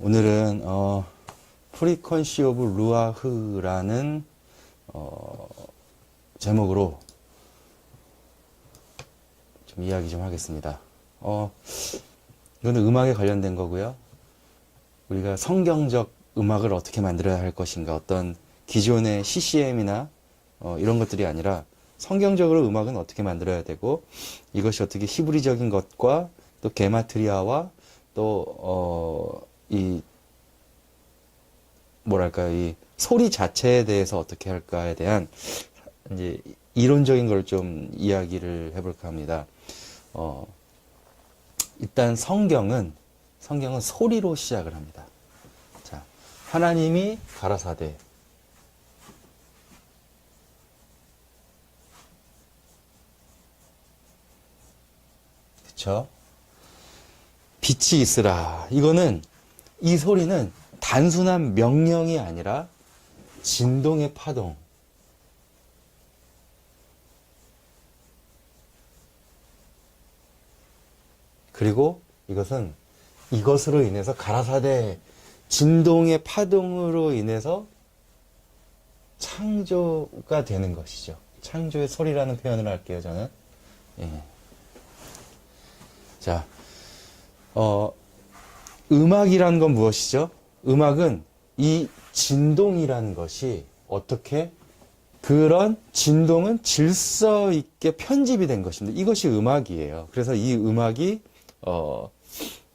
오늘은 프리퀀시 오브 루아흐라는 제목으로 좀 이야기 좀 하겠습니다. 이거는 음악에 관련된 거고요. 우리가 성경적 음악을 어떻게 만들어야 할 것인가, 어떤 기존의 CCM이나 이런 것들이 아니라 성경적으로 음악은 어떻게 만들어야 되고, 이것이 어떻게 히브리적인 것과 또 게마트리아와 또 이 뭐랄까, 이 소리 자체에 대해서 어떻게 할까에 대한 이제 이론적인 걸 좀 이야기를 해볼까 합니다. 일단 성경은 소리로 시작을 합니다. 자, 하나님이 가라사대 그쵸? 빛이 있으라. 이 소리는 단순한 명령이 아니라 진동의 파동. 그리고 이것으로 인해서 가라사대, 진동의 파동으로 인해서 창조가 되는 것이죠. 창조의 소리라는 표현을 할게요, 저는. 예. 자, 음악이란 건 무엇이죠? 음악은 이 진동이라는 것이 어떻게, 그런 진동은 질서 있게 편집이 된 것입니다. 이것이 음악이에요. 그래서 이 음악이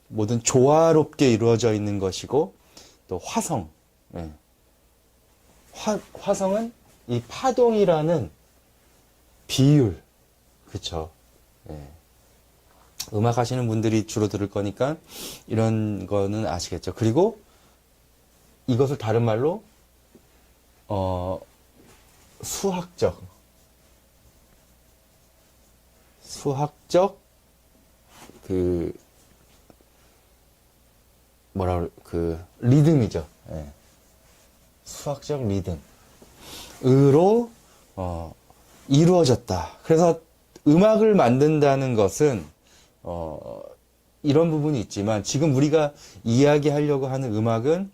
모든 조화롭게 이루어져 있는 것이고, 또 화성, 예. 화성은 이 파동이라는 비율, 그쵸? 예. 음악 하시는 분들이 주로 들을 거니까 이런 거는 아시겠죠. 그리고 이것을 다른 말로 수학적 리듬이죠. 예. 수학적 리듬으로 이루어졌다. 그래서 음악을 만든다는 것은 이런 부분이 있지만, 지금 우리가 이야기하려고 하는 음악은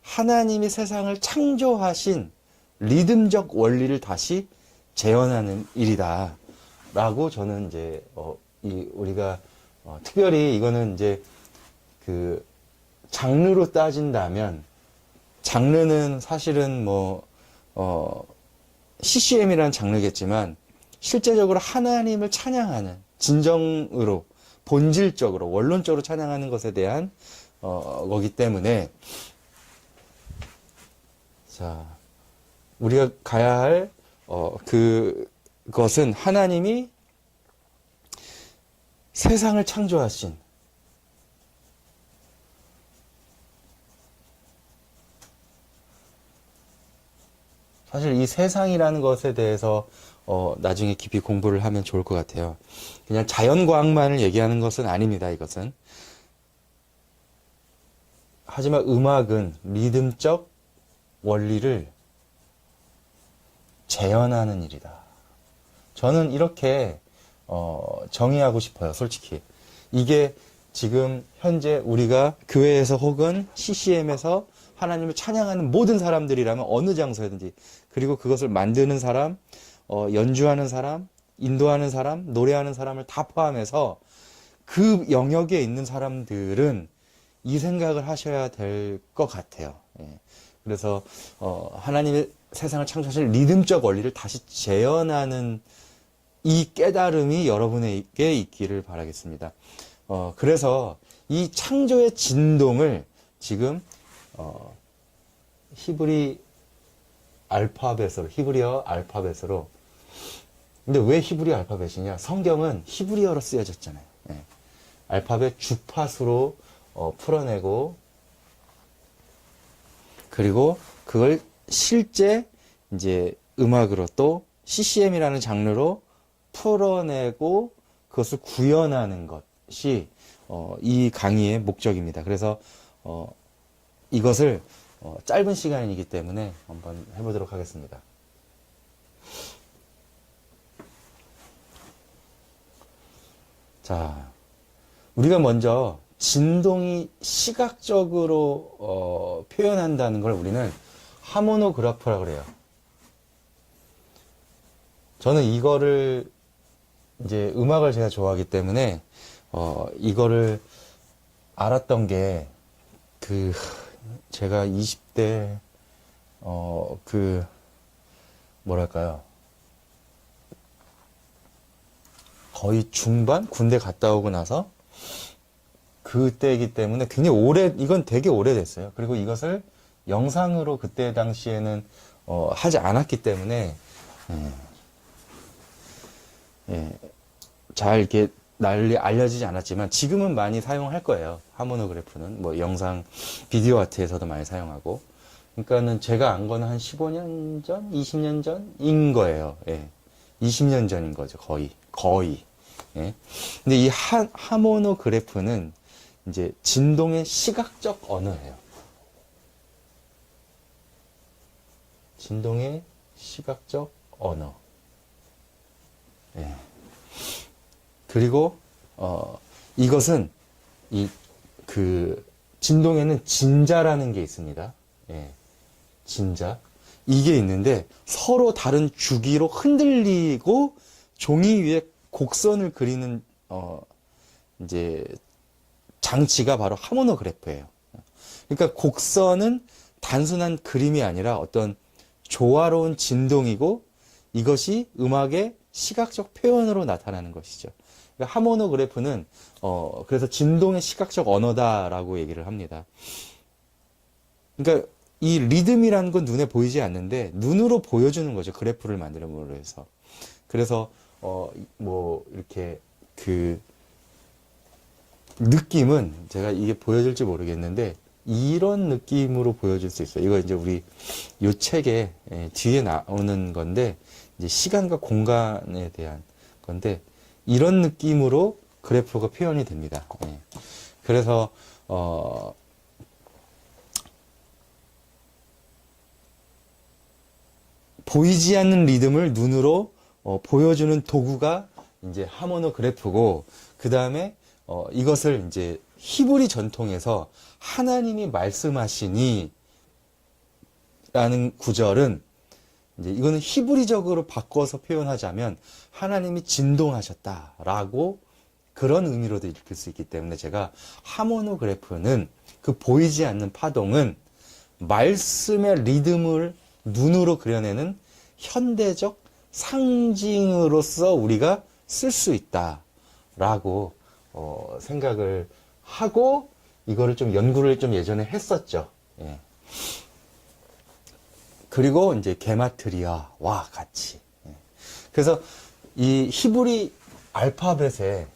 하나님이 세상을 창조하신 리듬적 원리를 다시 재현하는 일이다 라고 저는 이제 우리가 특별히 이거는 이제 그 장르로 따진다면, 장르는 사실은 CCM이라는 장르겠지만, 실제적으로 하나님을 찬양하는, 진정으로 본질적으로 원론적으로 찬양하는 것에 대한 거기 때문에, 자, 우리가 가야 할 그것은 하나님이 세상을 창조하신, 사실 이 세상이라는 것에 대해서 나중에 깊이 공부를 하면 좋을 것 같아요. 그냥 자연과학만을 얘기하는 것은 아닙니다, 이것은. 하지만 음악은 리듬적 원리를 재현하는 일이다. 저는 이렇게 정의하고 싶어요, 솔직히. 이게 지금 현재 우리가 교회에서 혹은 CCM에서 하나님을 찬양하는 모든 사람들이라면 어느 장소에든지, 그리고 그것을 만드는 사람, 연주하는 사람, 인도하는 사람, 노래하는 사람을 다 포함해서 그 영역에 있는 사람들은 이 생각을 하셔야 될 것 같아요. 예. 그래서 하나님의 세상을 창조하신 리듬적 원리를 다시 재현하는 이 깨달음이 여러분에게 있기를 바라겠습니다. 그래서 이 창조의 진동을 지금 히브리어 알파벳으로. 근데 왜 히브리어 알파벳이냐? 성경은 히브리어로 쓰여졌잖아요. 예. 알파벳 주파수로 풀어내고, 그리고 그걸 실제 이제 음악으로, 또 CCM이라는 장르로 풀어내고 그것을 구현하는 것이 이 강의의 목적입니다. 그래서 이것을 짧은 시간이기 때문에 한번 해보도록 하겠습니다. 자, 우리가 먼저 진동이 시각적으로 표현한다는 걸 우리는 하모노그래프라고 그래요. 저는 이거를 이제 음악을 제가 좋아하기 때문에 이거를 알았던 게 제가 20대 뭐랄까요, 거의 중반 군대 갔다 오고 나서 그때이기 때문에 굉장히 이건 되게 오래됐어요. 그리고 이것을 영상으로 그때 당시에는 하지 않았기 때문에 잘 이렇게 널리 알려지지 않았지만 지금은 많이 사용할 거예요. 하모노그래프는 뭐 영상 비디오 아트에서도 많이 사용하고. 그러니까는 제가 안 거는 한 15년 전, 20년 전인 거예요. 예. 20년 전인 거죠. 거의. 예. 근데 이 하모노그래프는 이제 진동의 시각적 언어예요. 진동의 시각적 언어. 예. 그리고 이것은 진동에는 진자라는 게 있습니다. 예. 진자. 이게 있는데 서로 다른 주기로 흔들리고 종이 위에 곡선을 그리는 이제 장치가 바로 하모노그래프예요. 그러니까 곡선은 단순한 그림이 아니라 어떤 조화로운 진동이고 이것이 음악의 시각적 표현으로 나타나는 것이죠. 그러니까 하모노그래프는 그래서 진동의 시각적 언어다라고 얘기를 합니다. 그러니까 이 리듬이라는 건 눈에 보이지 않는데 눈으로 보여주는 거죠. 그래프를 만들므로 해서. 그래서 뭐 이렇게 느낌은 제가 이게 보여줄지 모르겠는데 이런 느낌으로 보여줄 수 있어요. 이거 이제 우리 요 책에 뒤에 나오는 건데 이제 시간과 공간에 대한 건데 이런 느낌으로 그래프가 표현이 됩니다. 그래서 보이지 않는 리듬을 눈으로 보여주는 도구가 이제 하모노그래프고 그 다음에 이것을 이제 히브리 전통에서 하나님이 말씀하시니 라는 구절은 이제 이거는 히브리적으로 바꿔서 표현하자면 하나님이 진동하셨다라고 그런 의미로도 읽힐 수 있기 때문에 제가 하모노그래프는 그 보이지 않는 파동은 말씀의 리듬을 눈으로 그려내는 현대적 상징으로서 우리가 쓸 수 있다라고 생각을 하고 이거를 좀 연구를 좀 예전에 했었죠. 예. 그리고 이제 게마트리아와 같이. 예. 그래서 이 히브리 알파벳에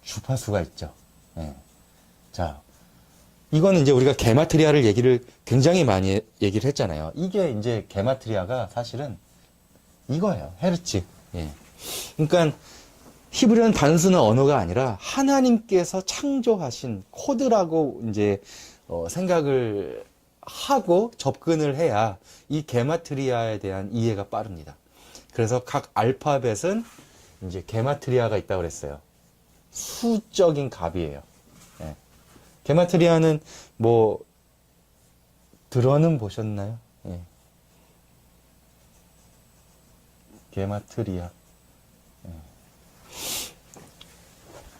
주파수가 있죠. 예. 자, 이거는 이제 우리가 게마트리아를 얘기를 굉장히 많이 얘기를 했잖아요. 이게 이제 게마트리아가 사실은 이거예요. 헤르츠. 예. 그러니까 히브리어는 단순한 언어가 아니라 하나님께서 창조하신 코드라고 이제 생각을 하고 접근을 해야 이 게마트리아에 대한 이해가 빠릅니다. 그래서 각 알파벳은 이제 게마트리아가 있다고 그랬어요. 수적인 값이에요. 예. 게마트리아는 뭐 들어는 보셨나요? 예. 게마트리아. 예.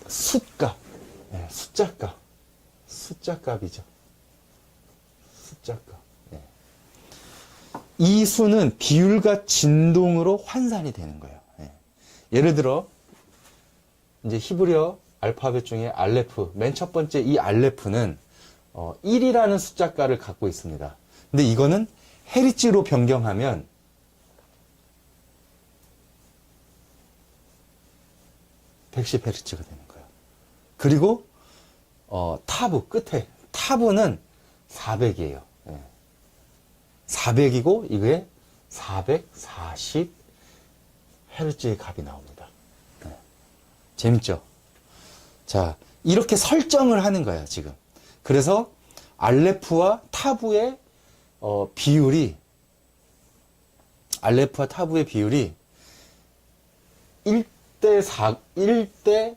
숫값. 예. 숫자값이죠. 숫자값. 예. 이 수는 비율과 진동으로 환산이 되는 거예요. 예. 예를 들어 이제 히브리어 알파벳 중에 알레프, 맨 첫 번째 이 알레프는 1이라는 숫자가를 갖고 있습니다. 근데 이거는 헤르츠로 변경하면 110헤르츠가 되는 거예요. 그리고 타브 끝에 타브는 400이에요. 예. 400이고 이게 440 헤르츠의 값이 나옵니다. 예. 재밌죠? 자, 이렇게 설정을 하는 거예요, 지금. 그래서 알레프와 타브의 비율이 알레프와 타브의 비율이 1대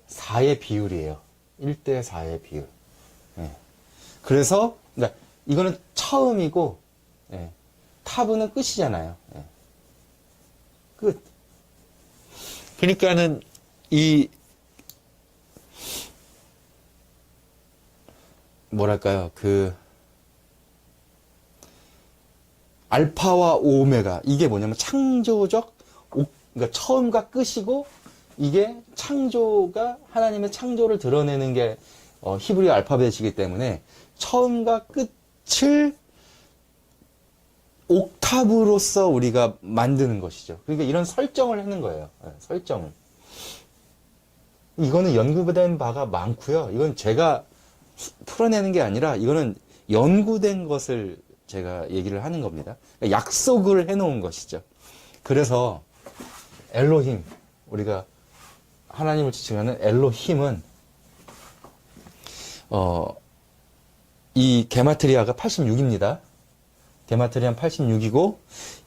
4의 비율이에요. 1대 4의 비율. 예. 그래서, 그러니까 이거는 처음이고, 예. 타브는 끝이잖아요. 예. 끝. 그러니까는 뭐랄까요, 알파와 오메가. 이게 뭐냐면 창조적, 그러니까 처음과 끝이고, 이게 창조가, 하나님의 창조를 드러내는 게, 히브리 알파벳이기 때문에, 처음과 끝을 옥타브로서 우리가 만드는 것이죠. 그러니까 이런 설정을 하는 거예요. 네, 설정을. 이거는 연구된 바가 많고요. 이건 제가 풀어내는 게 아니라 이거는 연구된 것을 제가 얘기를 하는 겁니다. 그러니까 약속을 해놓은 것이죠. 그래서 엘로힘, 우리가 하나님을 지칭하는 엘로힘은 이 게마트리아가 86입니다. 게마트리아는 86이고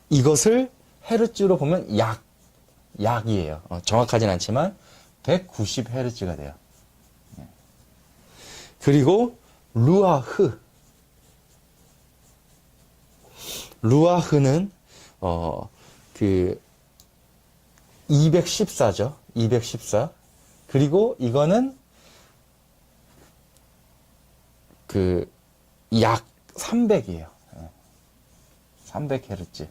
이것을 헤르츠로 보면 약이에요. 정확하진 않지만 190헤르츠가 돼요. 그리고 루아흐는 214죠. 214. 그리고 이거는 약 300이에요. 300헤르츠.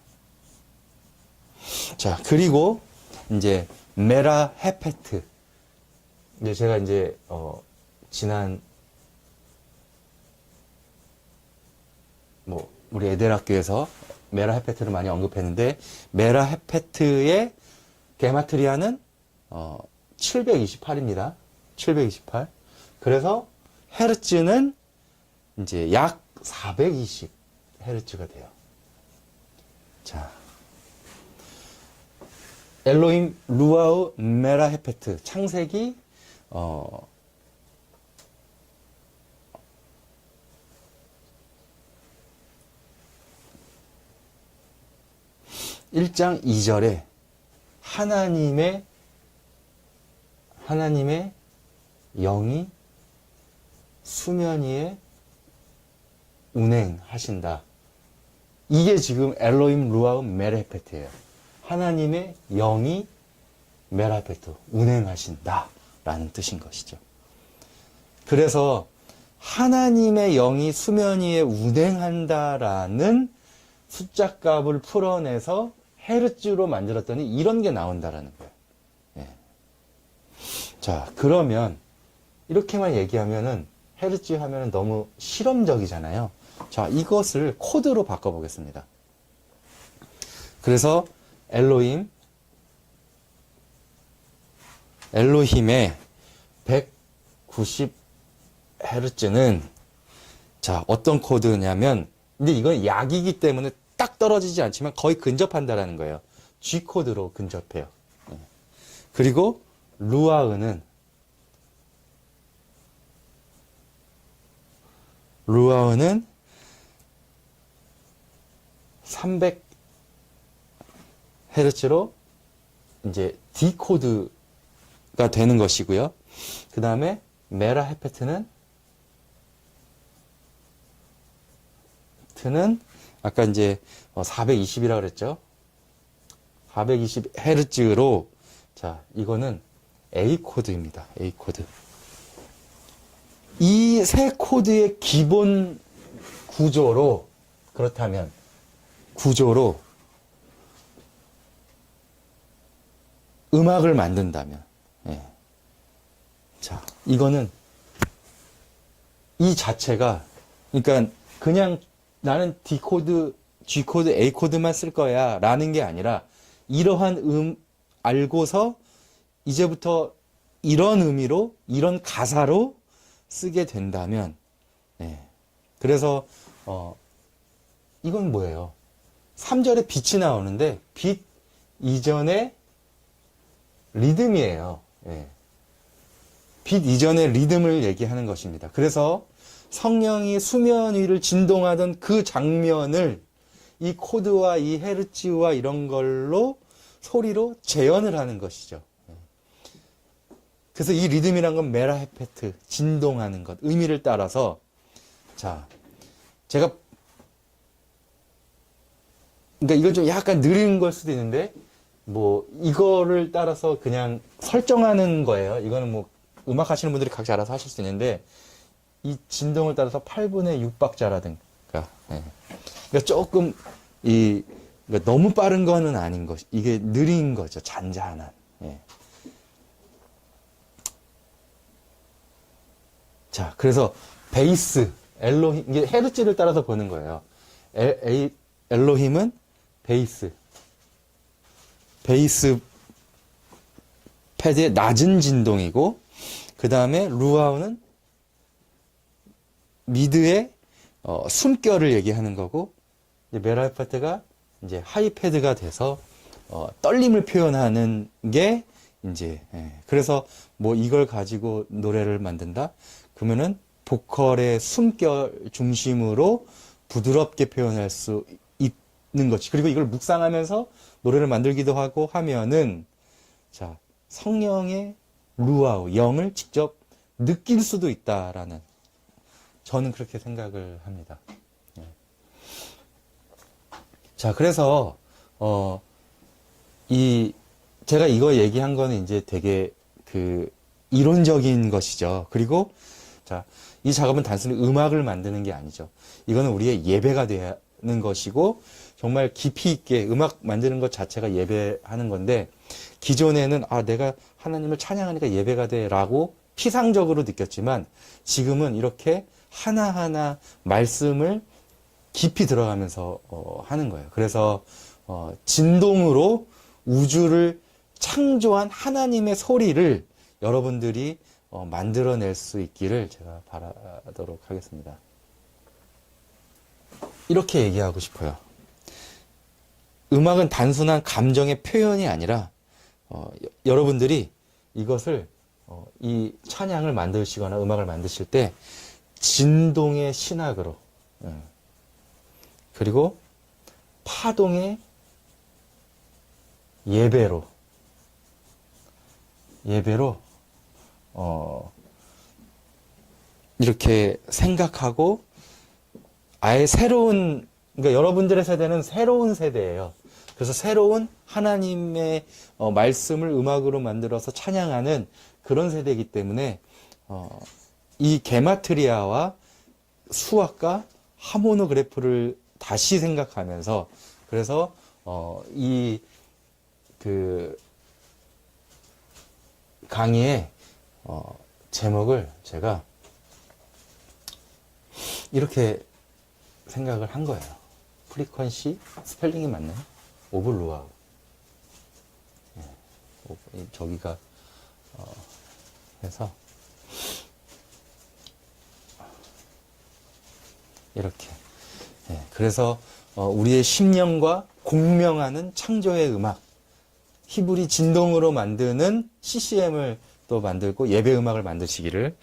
자, 그리고 이제 메라 헤페트. 이제 제가 이제 지난 우리 에델학교에서 메라 헤페트를 많이 언급했는데 메라 헤페트의 게마트리아는 728입니다. 728. 그래서 헤르츠는 이제 약 420 헤르츠가 돼요. 자, 엘로힘 루아우 메라 헤페트 창세기 1장 2절에 하나님의 영이 수면 위에 운행하신다. 이게 지금 엘로힘 루아우 메라헤페트예요. 하나님의 영이 메라헤페트 운행하신다 라는 뜻인 것이죠. 그래서 하나님의 영이 수면 위에 운행한다라는 숫자 값을 풀어내서 헤르츠로 만들었더니 이런 게 나온다라는 거예요. 예. 자, 그러면 이렇게만 얘기하면은 헤르츠 하면은 너무 실험적이잖아요. 자, 이것을 코드로 바꿔보겠습니다. 그래서 엘로힘의 190헤르츠는 자, 어떤 코드냐면 근데 이건 약이기 때문에 딱 떨어지지 않지만 거의 근접한다라는 거예요. G 코드로 근접해요. 그리고 루아흐는 300헤르츠로 이제 D 코드가 되는 것이고요. 그 다음에 메라헤페트는 아까 이제 420이라고 그랬죠. 420헤르츠로 자, 이거는 A 코드입니다. A 코드. 이 세 코드의 기본 구조로 그렇다면 구조로 음악을 만든다면 예. 자, 이거는 이 자체가 그러니까 그냥 나는 D 코드, G 코드, A 코드만 쓸 거야 라는 게 아니라 이러한 알고서 이제부터 이런 의미로 이런 가사로 쓰게 된다면 네. 그래서 이건 뭐예요? 3절에 빛이 나오는데 빛 이전에 리듬이에요. 네. 빛 이전의 리듬을 얘기하는 것입니다. 그래서 성령이 수면 위를 진동하던 그 장면을 이 코드와 이 헤르츠와 이런 걸로 소리로 재현을 하는 것이죠. 그래서 이 리듬이란 건 메라헤페트, 진동하는 것, 의미를 따라서, 자, 제가, 그러니까 이건 좀 약간 느린 걸 수도 있는데, 뭐, 이거를 따라서 그냥 설정하는 거예요. 이거는 뭐, 음악 하시는 분들이 각자 알아서 하실 수 있는데, 이 진동을 따라서 8분의 6박자라든가, 예. 그러니까 조금, 그러니까 너무 빠른 거는 아닌 것, 이게 느린 거죠. 잔잔한. 예. 자, 그래서 베이스, 엘로힘, 이게 헤르츠를 따라서 보는 거예요. 엘로힘은 베이스 패드의 낮은 진동이고, 그 다음에 루아우는 미드의 숨결을 얘기하는 거고, 이제 메라헤페트가 이제 하이 패드가 돼서 떨림을 표현하는 게 이제, 그래서 뭐 이걸 가지고 노래를 만든다? 그러면은 보컬의 숨결 중심으로 부드럽게 표현할 수 있는 거지. 그리고 이걸 묵상하면서 노래를 만들기도 하고 하면은, 자, 성령의 루아우, 영을 직접 느낄 수도 있다라는, 저는 그렇게 생각을 합니다. 자, 그래서, 제가 이거 얘기한 거는 이제 되게 이론적인 것이죠. 그리고, 자, 이 작업은 단순히 음악을 만드는 게 아니죠. 이거는 우리의 예배가 되는 것이고, 정말 깊이 있게 음악 만드는 것 자체가 예배하는 건데, 기존에는, 내가 하나님을 찬양하니까 예배가 돼 라고 피상적으로 느꼈지만, 지금은 이렇게 하나하나 말씀을 깊이 들어가면서 하는 거예요. 그래서 진동으로 우주를 창조한 하나님의 소리를 여러분들이 만들어낼 수 있기를 제가 바라도록 하겠습니다. 이렇게 얘기하고 싶어요. 음악은 단순한 감정의 표현이 아니라 여러분들이 이것을 이 찬양을 만드시거나 음악을 만드실 때 진동의 신학으로, 그리고 파동의 예배로 이렇게 생각하고, 아예 새로운, 그러니까 여러분들의 세대는 새로운 세대예요. 그래서 새로운 하나님의 말씀을 음악으로 만들어서 찬양하는 그런 세대이기 때문에 이 게마트리아와 수학과 하모노그래프를 다시 생각하면서, 그래서 강의의 제목을 제가 이렇게 생각을 한 거예요. 프리퀀시, 스펠링이 맞나요? 오블루아. 저기가 해서 이렇게. 그래서 우리의 심령과 공명하는 창조의 음악, 히브리 진동으로 만드는 CCM을 또 만들고 예배 음악을 만드시기를